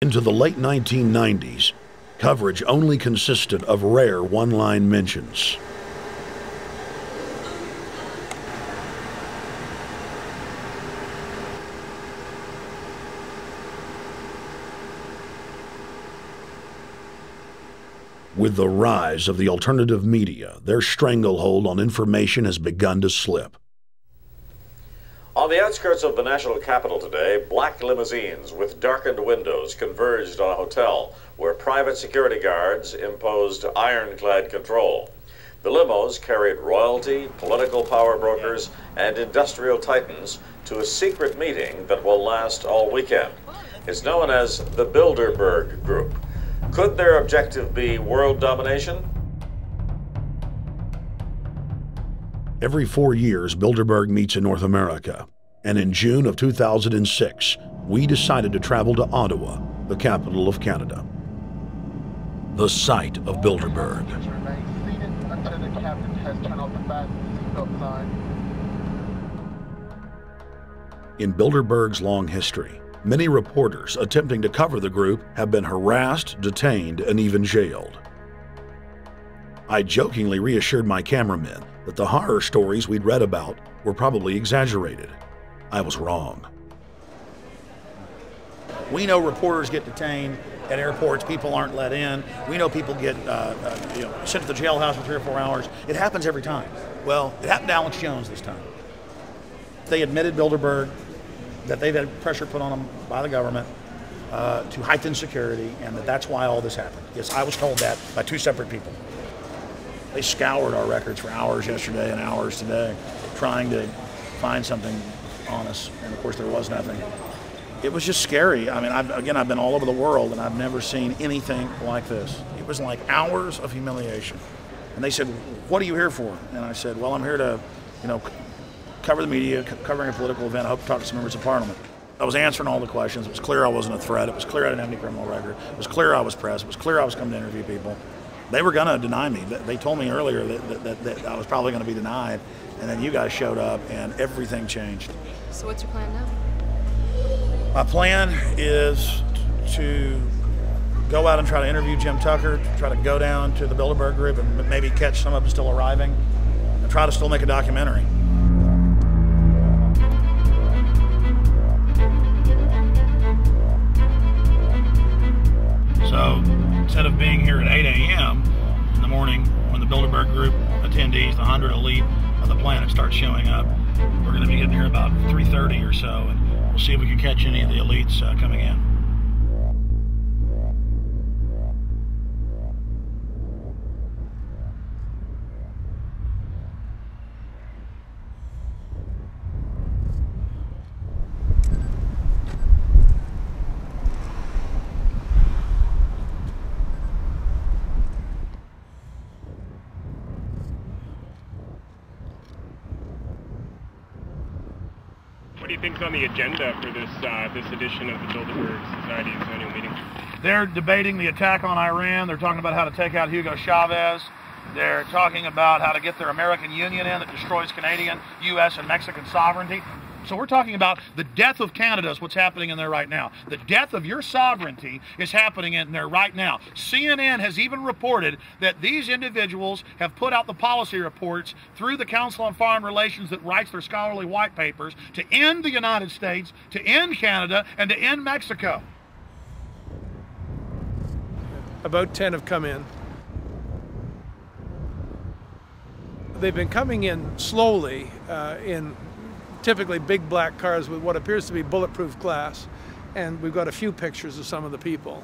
Into the late 1990s, coverage only consisted of rare one-line mentions. With the rise of the alternative media, their stranglehold on information has begun to slip. On the outskirts of the national capital today, black limousines with darkened windows converged on a hotel where private security guards imposed ironclad control. The limos carried royalty, political power brokers, and industrial titans to a secret meeting that will last all weekend. It's known as the Bilderberg Group. Could their objective be world domination? Every 4 years, Bilderberg meets in North America, and in June of 2006, we decided to travel to Ottawa, the capital of Canada. The site of Bilderberg. In Bilderberg's long history, many reporters attempting to cover the group have been harassed, detained, and even jailed. I jokingly reassured my cameramen that the horror stories we'd read about were probably exaggerated. I was wrong. We know reporters get detained at airports, people aren't let in. We know people get sent to the jailhouse for 3 or 4 hours. It happens every time. Well, it happened to Alex Jones this time. They admitted Bilderberg that they've had pressure put on them by the government to heighten security, and that's why all this happened. Yes, I was told that by 2 separate people. They scoured our records for hours yesterday and hours today, trying to find something on us, and of course there was nothing. It was just scary. I mean, I've been all over the world, and I've never seen anything like this. It was like hours of humiliation. And they said, "What are you here for?" And I said, "Well, I'm here to, cover the media, covering a political event. I hope to talk to some members of Parliament." I was answering all the questions. It was clear I wasn't a threat. It was clear I didn't have any criminal record. It was clear I was press. It was clear I was coming to interview people. They were going to deny me. They told me earlier that I was probably going to be denied, and then you guys showed up, and everything changed. So what's your plan now? My plan is to go out and try to interview Jim Tucker, to try to go down to the Bilderberg Group and maybe catch some of them still arriving, and try to still make a documentary. So instead of being here at 8 a.m. in the morning when the Bilderberg Group attendees, the 100 elite of the planet, start showing up, we're going to be getting here about 3:30 or so, and we'll see if we can catch any of the elites coming in. What do you think's on the agenda for this edition of the Bilderberg Society's annual meeting? They're debating the attack on Iran. They're talking about how to take out Hugo Chavez. They're talking about how to get their American Union in that destroys Canadian, U.S., and Mexican sovereignty. So we're talking about the death of Canada is what's happening in there right now. The death of your sovereignty is happening in there right now. CNN has even reported that these individuals have put out the policy reports through the Council on Foreign Relations that writes their scholarly white papers to end the United States, to end Canada, and to end Mexico. About 10 have come in. They've been coming in slowly in typically big black cars with what appears to be bulletproof glass, and we've got a few pictures of some of the people.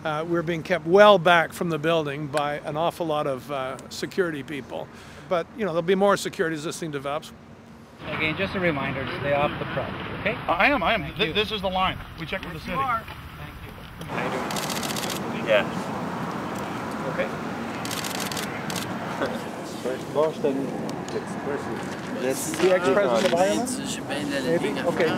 We're being kept well back from the building by an awful lot of security people, but there'll be more security as this thing develops. Again, just a reminder to stay off the property, okay? I am. This is the line. We checked with the city. Thank you. How you doing? Yeah. Okay. First Boston. That's the ex-president of Ireland? Maybe? Okay,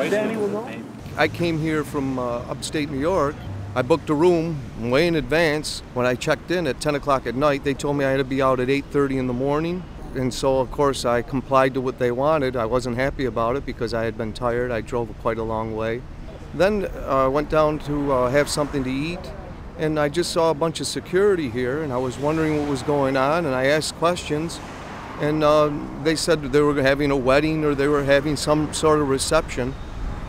Danny will know. I came here from upstate New York. I booked a room way in advance. When I checked in at 10 o'clock at night, they told me I had to be out at 8:30 in the morning. And so, of course, I complied to what they wanted. I wasn't happy about it because I had been tired. I drove quite a long way. Then I went down to have something to eat, and I just saw a bunch of security here, and I was wondering what was going on, and I asked questions, and they said they were having a wedding or they were having some sort of reception.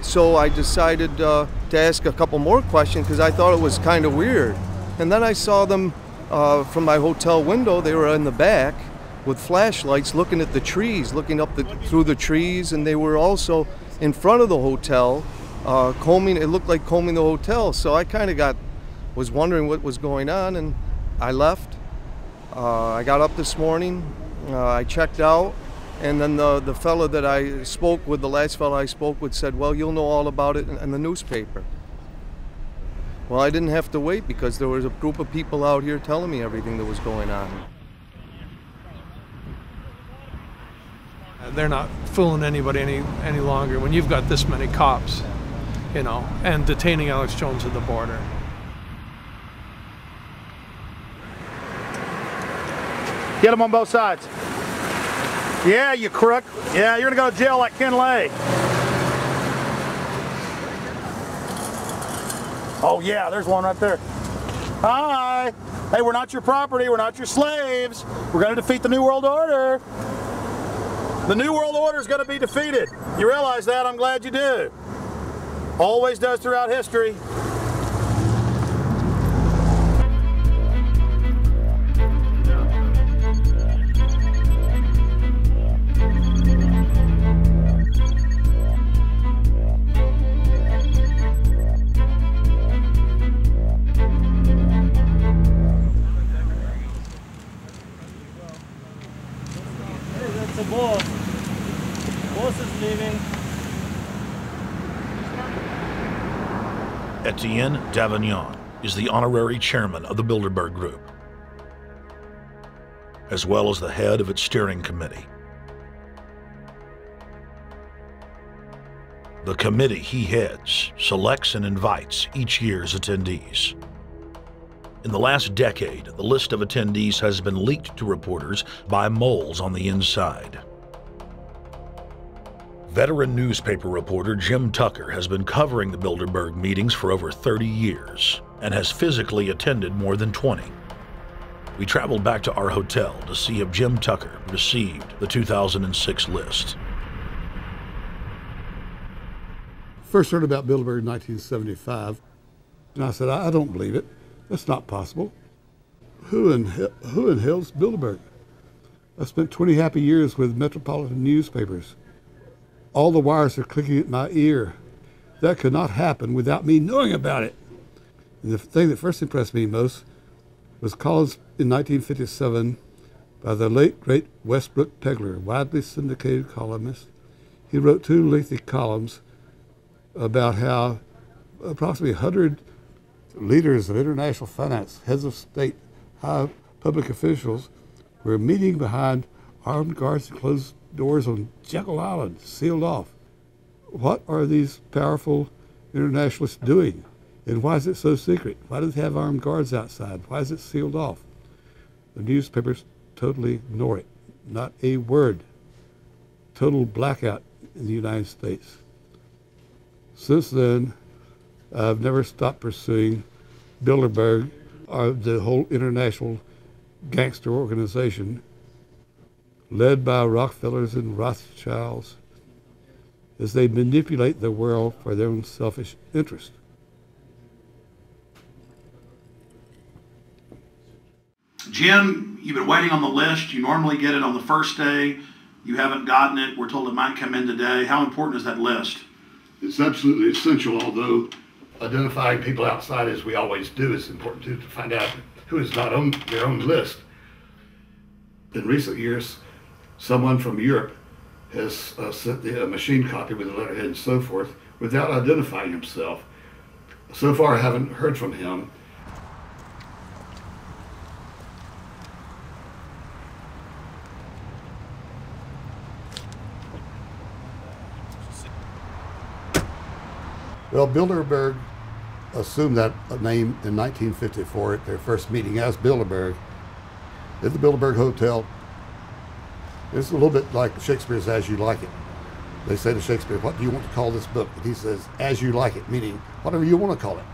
So I decided to ask a couple more questions because I thought it was kind of weird. And then I saw them from my hotel window. They were in the back with flashlights looking at the trees, looking up through the trees, and they were also in front of the hotel combing. It looked like combing the hotel. So I kind of was wondering what was going on, and I left. I got up this morning, I checked out, and then the fellow that I spoke with, the last fellow I spoke with, said, well, you'll know all about it in the newspaper. Well, I didn't have to wait because there was a group of people out here telling me everything that was going on. They're not fooling anybody any longer when you've got this many cops, you know, and detaining Alex Jones at the border. Get them on both sides. Yeah, you crook. Yeah, you're gonna go to jail like Ken Lay. Oh yeah, there's one right there. Hi. Hey, we're not your property. We're not your slaves. We're gonna defeat the New World Order. The New World Order is gonna be defeated. You realize that? I'm glad you do. Always does throughout history. The boss. Boss is leaving. Etienne Davignon is the honorary chairman of the Bilderberg Group, as well as the head of its steering committee. The committee he heads selects and invites each year's attendees. In the last decade, the list of attendees has been leaked to reporters by moles on the inside. Veteran newspaper reporter Jim Tucker has been covering the Bilderberg meetings for over 30 years and has physically attended more than 20. We traveled back to our hotel to see if Jim Tucker received the 2006 list. First heard about Bilderberg in 1975, and I said, I don't believe it. That's not possible. Who in hell's Bilderberg? I spent 20 happy years with metropolitan newspapers. All the wires are clicking at my ear. That could not happen without me knowing about it. And the thing that first impressed me most was columns in 1957 by the late, great Westbrook Pegler, widely syndicated columnist. He wrote 2 lengthy columns about how approximately 100 leaders of international finance, heads of state, high public officials were meeting behind armed guards and closed doors on Jekyll Island, sealed off. What are these powerful internationalists doing? And why is it so secret? Why do they have armed guards outside? Why is it sealed off? The newspapers totally ignore it. Not a word. Total blackout in the United States. Since then, I've never stopped pursuing Bilderberg, or the whole international gangster organization led by Rockefellers and Rothschilds as they manipulate the world for their own selfish interest. Jim, you've been waiting on the list. You normally get it on the first day. You haven't gotten it. We're told it might come in today. How important is that list? It's absolutely essential, although identifying people outside, as we always do, is important too, to find out who is not on their own list. In recent years, someone from Europe has sent a machine copy with a letterhead and so forth without identifying himself. So far, I haven't heard from him. Well, Bilderberg assumed that name in 1954 at their first meeting as Bilderberg at the Bilderberg Hotel. It's a little bit like Shakespeare's As You Like It. They say to Shakespeare, what do you want to call this book? And he says, as you like it, meaning whatever you want to call it.